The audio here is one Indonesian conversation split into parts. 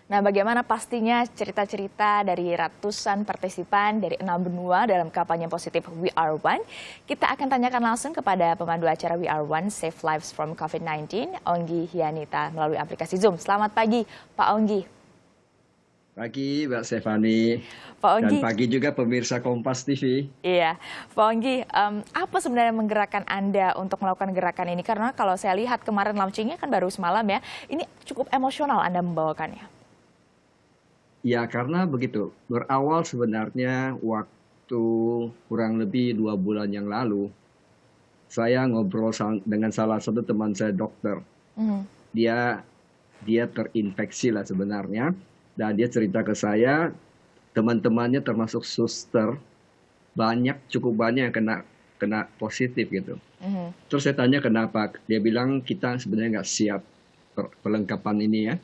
Nah, bagaimana pastinya cerita-cerita dari ratusan partisipan dari 6 benua dalam kampanye positif We Are One? Kita akan tanyakan langsung kepada pemandu acara We Are One Save Lives from COVID-19, Onggi Hianita, melalui aplikasi Zoom. Selamat pagi, Pak Onggi. Pagi, Mbak Stefani. Pak Dan Onggi. pagi juga pemirsa Kompas TV. Iya, Pak Onggi, apa sebenarnya menggerakkan Anda untuk melakukan gerakan ini? Karena kalau saya lihat kemarin launchingnya kan baru semalam ya, ini cukup emosional Anda membawakannya. Ya, karena begitu. Berawal sebenarnya waktu kurang lebih 2 bulan yang lalu, saya ngobrol dengan salah satu teman saya dokter. Dia terinfeksi lah sebenarnya. Dan dia cerita ke saya, teman-temannya termasuk suster, cukup banyak yang kena positif gitu. Terus saya tanya kenapa, dia bilang kita sebenarnya nggak siap perlengkapan ini ya.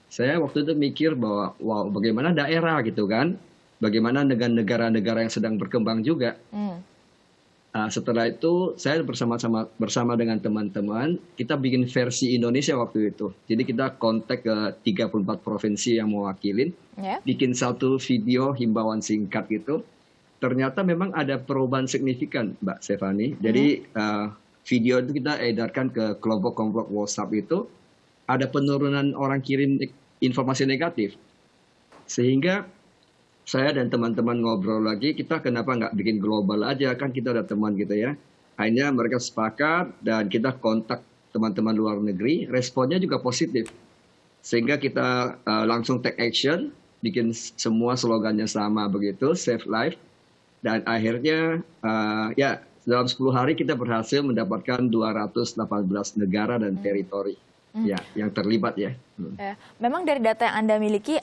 Saya waktu itu mikir bahwa wow, bagaimana daerah gitu kan, bagaimana dengan negara-negara yang sedang berkembang juga. Setelah itu saya bersama dengan teman-teman, kita bikin versi Indonesia waktu itu. Jadi kita kontak ke 34 provinsi yang mewakilin, bikin satu video himbauan singkat gitu. Ternyata memang ada perubahan signifikan, Mbak Stefani. Jadi video itu kita edarkan ke kelompok-kelompok WhatsApp itu, ada penurunan orang kirim informasi negatif. Sehingga saya dan teman-teman ngobrol lagi, kita kenapa nggak bikin global aja, kan kita ada teman gitu ya. Akhirnya mereka sepakat dan kita kontak teman-teman luar negeri, responnya juga positif. Sehingga kita langsung take action, bikin semua slogannya sama begitu, save life. Dan akhirnya ya dalam 10 hari kita berhasil mendapatkan 218 negara dan teritori ya yang terlibat ya. Memang dari data yang Anda miliki,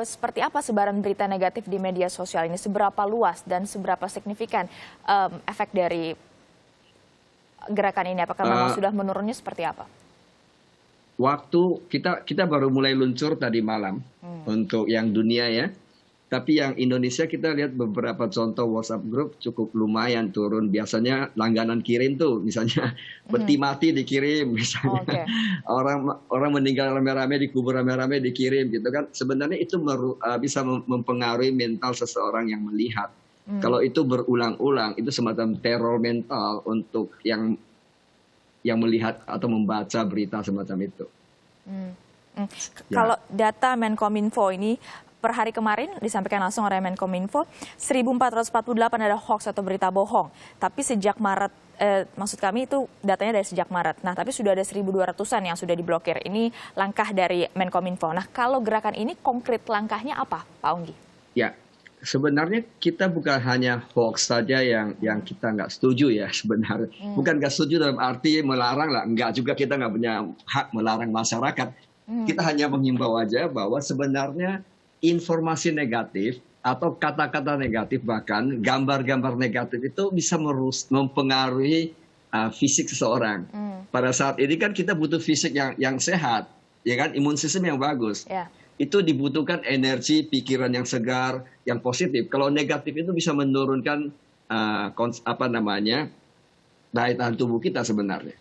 seperti apa sebaran berita negatif di media sosial ini? Seberapa luas dan seberapa signifikan efek dari gerakan ini? Apakah memang sudah menurunnya seperti apa? Waktu kita baru mulai luncur tadi malam untuk yang dunia ya. Tapi yang Indonesia kita lihat beberapa contoh WhatsApp group cukup lumayan turun. Biasanya langganan kirim tuh, misalnya peti mati dikirim, misalnya orang meninggal rame-rame, dikubur rame-rame dikirim gitu kan. Sebenarnya itu bisa mempengaruhi mental seseorang yang melihat. Kalau itu berulang-ulang, itu semacam teror mental untuk yang melihat atau membaca berita semacam itu. Kalau data Menkominfo ini, per hari kemarin disampaikan langsung oleh Menkominfo, 1.448 ada hoax atau berita bohong. Tapi sejak Maret, maksud kami itu datanya dari sejak Maret. Nah, tapi sudah ada 1.200-an yang sudah diblokir. Ini langkah dari Menkominfo. Nah, kalau gerakan ini konkret langkahnya apa, Pak Onggi? Ya, sebenarnya kita bukan hanya hoax saja yang kita nggak setuju ya sebenarnya. Bukan nggak setuju dalam arti melarang lah. Enggak juga, kita nggak punya hak melarang masyarakat. Kita hanya menghimbau aja bahwa sebenarnya informasi negatif atau kata-kata negatif bahkan gambar-gambar negatif itu bisa mempengaruhi fisik seseorang. Pada saat ini kan kita butuh fisik yang sehat, ya kan, imun sistem yang bagus. Itu dibutuhkan energi, pikiran yang segar, yang positif. Kalau negatif itu bisa menurunkan daya tahan tubuh kita sebenarnya.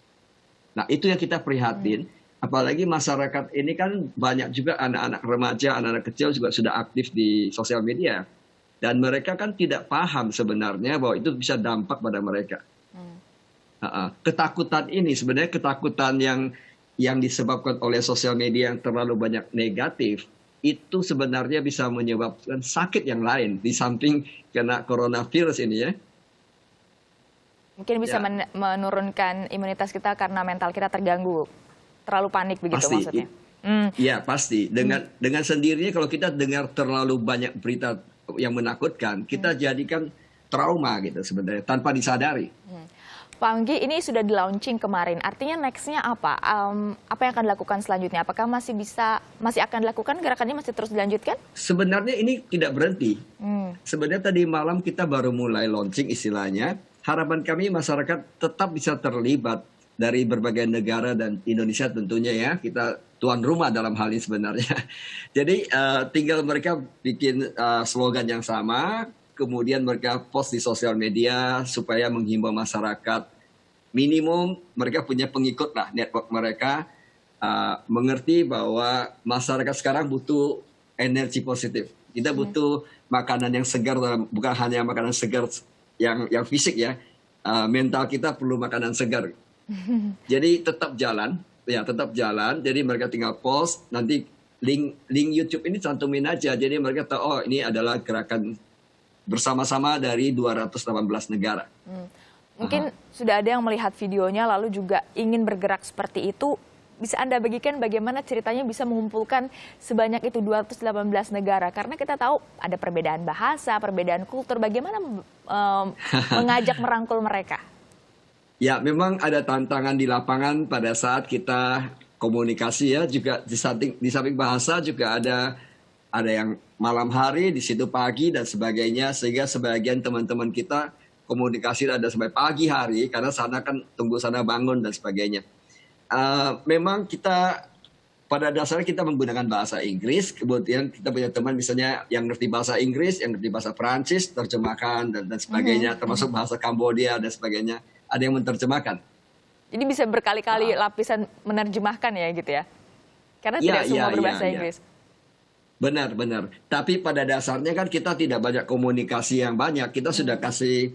Nah, itu yang kita prihatin. Apalagi masyarakat ini kan banyak juga anak-anak remaja, anak-anak kecil juga sudah aktif di sosial media. Dan mereka kan tidak paham sebenarnya bahwa itu bisa dampak pada mereka. Ketakutan ini sebenarnya ketakutan yang disebabkan oleh sosial media yang terlalu banyak negatif, itu sebenarnya bisa menyebabkan sakit yang lain di samping kena coronavirus ini ya. Mungkin bisa menurunkan imunitas kita karena mental kita terganggu. Terlalu panik begitu pasti, maksudnya? Ya pasti. Dengan sendirinya kalau kita dengar terlalu banyak berita yang menakutkan, kita jadikan trauma gitu sebenarnya tanpa disadari. Pak Onggi, ini sudah di-launching kemarin. Artinya next-nya apa? Apa yang akan dilakukan selanjutnya? Apakah masih akan dilakukan, gerakannya masih terus dilanjutkan? Sebenarnya ini tidak berhenti. Sebenarnya tadi malam kita baru mulai launching istilahnya. Harapan kami masyarakat tetap bisa terlibat dari berbagai negara dan Indonesia tentunya ya, kita tuan rumah dalam hal ini sebenarnya. Jadi tinggal mereka bikin slogan yang sama, kemudian mereka post di sosial media supaya menghimbau masyarakat. Minimum mereka punya pengikut lah, network mereka mengerti bahwa masyarakat sekarang butuh energi positif. Kita butuh makanan yang segar, bukan hanya makanan segar yang fisik ya. Mental kita perlu makanan segar. Jadi tetap jalan, ya tetap jalan. Jadi mereka tinggal post, nanti link YouTube ini cantumin aja. Jadi mereka tahu, oh ini adalah gerakan bersama-sama dari 218 negara. Mungkin sudah ada yang melihat videonya lalu juga ingin bergerak seperti itu. Bisa Anda bagikan bagaimana ceritanya bisa mengumpulkan sebanyak itu 218 negara? Karena kita tahu ada perbedaan bahasa, perbedaan kultur. Bagaimana mengajak merangkul mereka? Ya, memang ada tantangan di lapangan pada saat kita komunikasi ya. Juga di samping bahasa juga ada yang malam hari, di situ pagi dan sebagainya. Sehingga sebagian teman-teman kita komunikasi ada sampai pagi hari karena sana kan tunggu sana bangun dan sebagainya. Memang kita pada dasarnya kita menggunakan bahasa Inggris, kemudian kita punya teman misalnya yang ngerti bahasa Inggris, yang ngerti bahasa Prancis, terjemahkan dan sebagainya, termasuk bahasa Kambodia dan sebagainya, ada yang menerjemahkan. Jadi bisa berkali-kali lapisan menerjemahkan ya gitu ya? Karena tidak semua berbahasa Inggris. Benar. Tapi pada dasarnya kan kita tidak banyak komunikasi yang banyak. Kita sudah kasih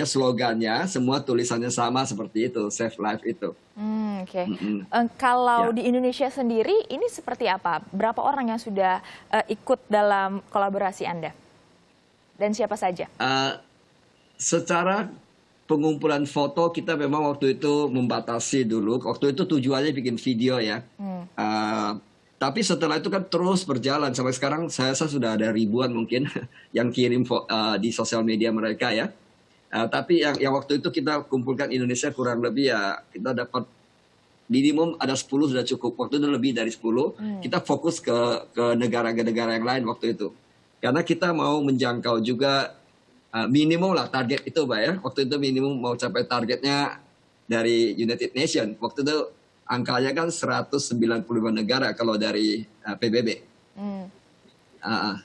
slogannya, semua tulisannya sama seperti itu, Save Life itu. Oke. Kalau di Indonesia sendiri, ini seperti apa? Berapa orang yang sudah ikut dalam kolaborasi Anda? Dan siapa saja? Secara pengumpulan foto kita memang waktu itu membatasi dulu. Waktu itu tujuannya bikin video ya. Tapi setelah itu kan terus berjalan. Sampai sekarang saya sudah ada ribuan mungkin yang kirim di sosial media mereka ya. Tapi yang waktu itu kita kumpulkan Indonesia kurang lebih ya kita dapat minimum ada 10 sudah cukup. Waktu itu lebih dari 10. Kita fokus ke negara-negara yang lain waktu itu. Karena kita mau menjangkau juga minimum lah target itu Pak ya. Waktu itu minimum mau capai targetnya dari United Nations. Waktu itu angkanya kan 195 negara kalau dari PBB.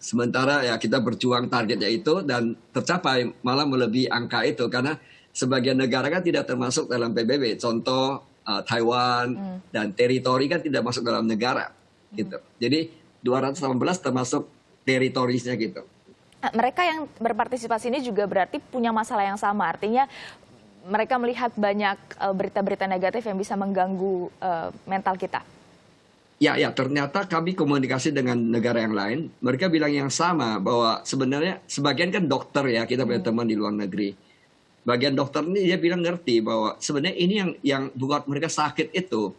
Sementara ya kita berjuang targetnya itu dan tercapai malah melebihi angka itu karena sebagian negara kan tidak termasuk dalam PBB. Contoh Taiwan dan teritori kan tidak masuk dalam negara gitu. Jadi 218 termasuk teritorinya gitu. Mereka yang berpartisipasi ini juga berarti punya masalah yang sama. Artinya mereka melihat banyak berita-berita negatif yang bisa mengganggu mental kita. Ya, ternyata kami komunikasi dengan negara yang lain. Mereka bilang yang sama bahwa sebenarnya sebagian kan dokter ya, kita punya teman di luar negeri. Bagian dokter ini dia bilang ngerti bahwa sebenarnya ini yang buat mereka sakit itu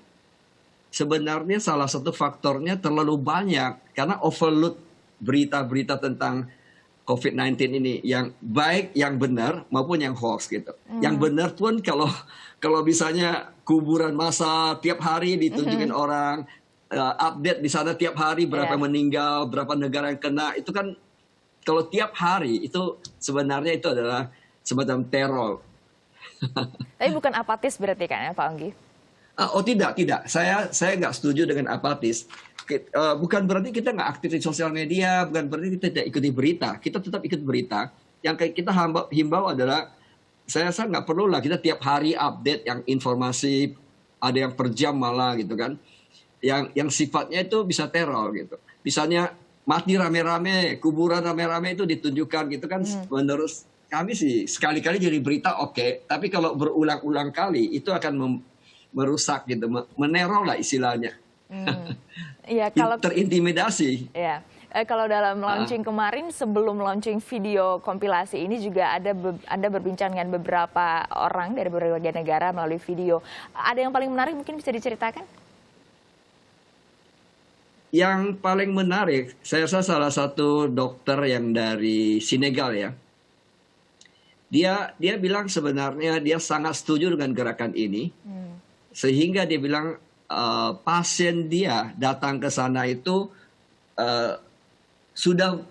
sebenarnya salah satu faktornya terlalu banyak karena overload berita-berita tentang COVID-19 ini yang baik, yang benar maupun yang hoax gitu. Yang benar pun kalau misalnya kuburan massa tiap hari ditunjukin orang, update di sana tiap hari berapa meninggal, berapa negara yang kena, itu kan kalau tiap hari itu sebenarnya itu adalah semacam teror. Tapi bukan apatis berarti kan ya Pak Onggi? Oh tidak. Saya nggak setuju dengan apatis. Bukan berarti kita nggak aktif di sosial media, bukan berarti kita tidak ikuti berita. Kita tetap ikut berita. Yang kayak kita himbau adalah, saya rasa nggak perlu lah kita tiap hari update yang informasi, ada yang per jam malah gitu kan. Yang sifatnya itu bisa teror gitu. Misalnya mati rame-rame, kuburan rame-rame itu ditunjukkan gitu kan. Menurut kami sih sekali-kali jadi berita oke. Tapi kalau berulang-ulang kali itu akan merusak gitu, meneror lah istilahnya. Ya, kalau terintimidasi. Ya, kalau dalam launching kemarin sebelum launching video kompilasi ini juga Anda berbincang dengan beberapa orang dari berbagai negara melalui video. Ada yang paling menarik mungkin bisa diceritakan? Yang paling menarik, saya rasa salah satu dokter yang dari Senegal ya. Dia bilang sebenarnya dia sangat setuju dengan gerakan ini. Sehingga dia bilang pasien dia datang ke sana itu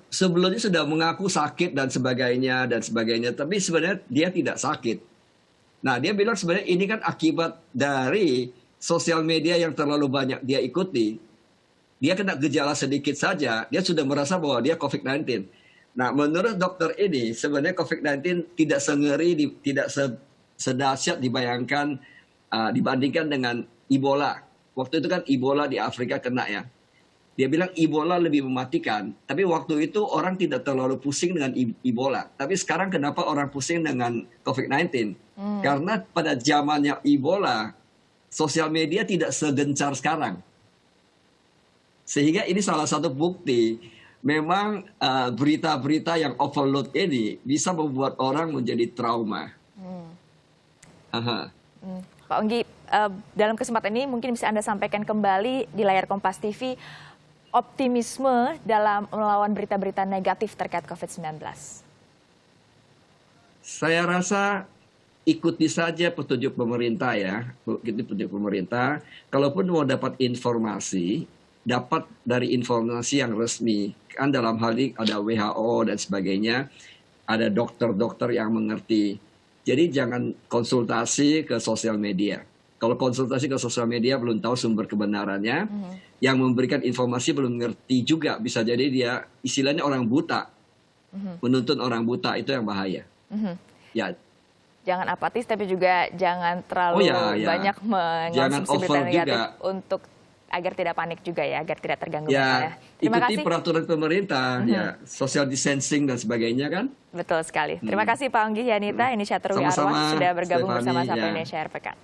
sebelumnya sudah mengaku sakit dan sebagainya, tapi sebenarnya dia tidak sakit. Nah, dia bilang sebenarnya ini kan akibat dari sosial media yang terlalu banyak dia ikuti. Dia kena gejala sedikit saja, dia sudah merasa bahwa dia COVID-19. Nah, menurut dokter ini sebenarnya COVID-19 tidak sengeri, tidak sedahsyat dibandingkan dengan Ebola. Waktu itu kan Ebola di Afrika kena ya. Dia bilang Ebola lebih mematikan, tapi waktu itu orang tidak terlalu pusing dengan Ebola. Tapi sekarang kenapa orang pusing dengan COVID-19? Karena pada zamannya Ebola, sosial media tidak segencar sekarang. Sehingga ini salah satu bukti, memang berita-berita yang overload ini bisa membuat orang menjadi trauma. Aha. Pak Onggi, dalam kesempatan ini mungkin bisa Anda sampaikan kembali di layar Kompas TV, optimisme dalam melawan berita-berita negatif terkait COVID-19. Saya rasa ikuti saja petunjuk pemerintah ya, ikuti petunjuk pemerintah. Kalaupun mau dapat informasi, dapat dari informasi yang resmi. Kan dalam hal ini ada WHO dan sebagainya, ada dokter-dokter yang mengerti. Jadi jangan konsultasi ke sosial media. Kalau konsultasi ke sosial media belum tahu sumber kebenarannya, yang memberikan informasi belum ngerti juga, bisa jadi dia istilahnya orang buta, menuntun orang buta, itu yang bahaya. Ya, jangan apatis tapi juga jangan terlalu banyak mengonsumsi berita negatif untuk agar tidak panik juga ya, agar tidak terganggu. Ya, ikuti peraturan pemerintah, ya, social distancing dan sebagainya kan. Betul sekali. Terima kasih Pak Onggi Yanita, inisiator We Are One, sudah bergabung bersama Sapa Indonesia Air Pekan.